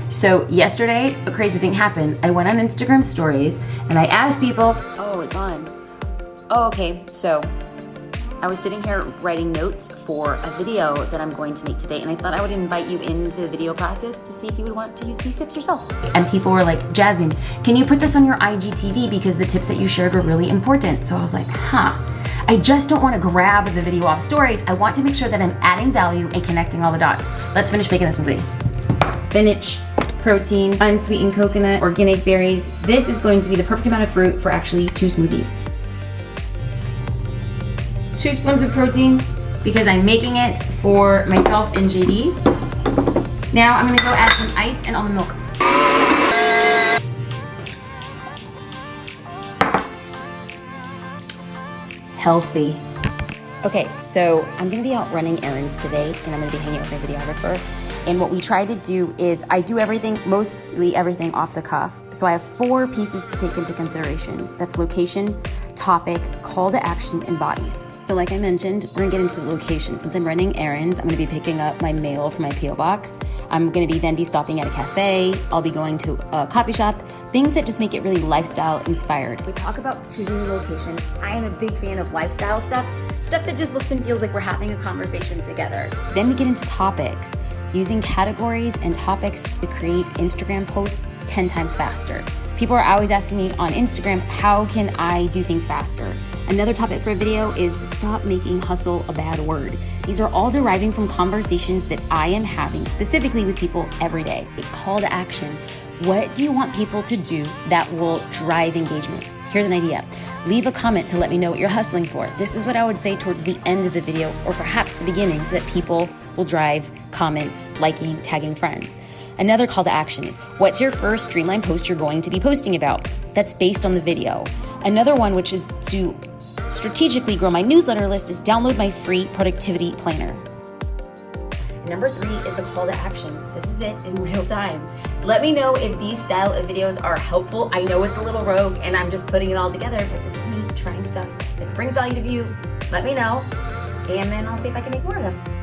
So yesterday, a crazy thing happened. I went on Instagram stories and I asked people, oh, it's on. Oh, okay, so I was sitting here writing notes for a video that I'm going to make today, and I thought I would invite you into the video process to see if you would want to use these tips yourself. And people were like, Jasmine, can you put this on your IGTV because the tips that you shared were really important? So I was like, I just don't want to grab the video off stories. I want to make sure that I'm adding value and connecting all the dots. Let's finish making this smoothie. Spinach, protein, unsweetened coconut, organic berries. This is going to be the perfect amount of fruit for actually 2 smoothies. 2 spoons of protein because I'm making it for myself and JD. Now I'm gonna go add some ice and almond milk. Healthy. Okay, so I'm gonna be out running errands today and I'm gonna be hanging out with my videographer. And what we try to do is I do everything, mostly everything off the cuff. So I have 4 pieces to take into consideration. That's location, topic, call to action, and body. So like I mentioned, we're gonna get into the location. Since I'm running errands, I'm gonna be picking up my mail from my P.O. box. I'm gonna then be stopping at a cafe. I'll be going to a coffee shop, things that just make it really lifestyle inspired. We talk about choosing the location. I am a big fan of lifestyle stuff that just looks and feels like we're having a conversation together. Then we get into topics, using categories and topics to create Instagram posts 10 times faster. People are always asking me on Instagram, how can I do things faster? Another topic for a video is stop making hustle a bad word. These are all deriving from conversations that I am having specifically with people every day. A call to action. What do you want people to do that will drive engagement? Here's an idea. Leave a comment to let me know what you're hustling for. This is what I would say towards the end of the video or perhaps the beginning so that people will drive comments, liking, tagging friends. Another call to action is, what's your first streamlined post you're going to be posting about? That's based on the video. Another one, which is to strategically grow my newsletter list, is download my free productivity planner. Number 3 is the call to action. This is it in real time. Let me know if these style of videos are helpful. I know it's a little rogue and I'm just putting it all together, but this is me trying stuff. If it brings value to you, let me know, and then I'll see if I can make more of them.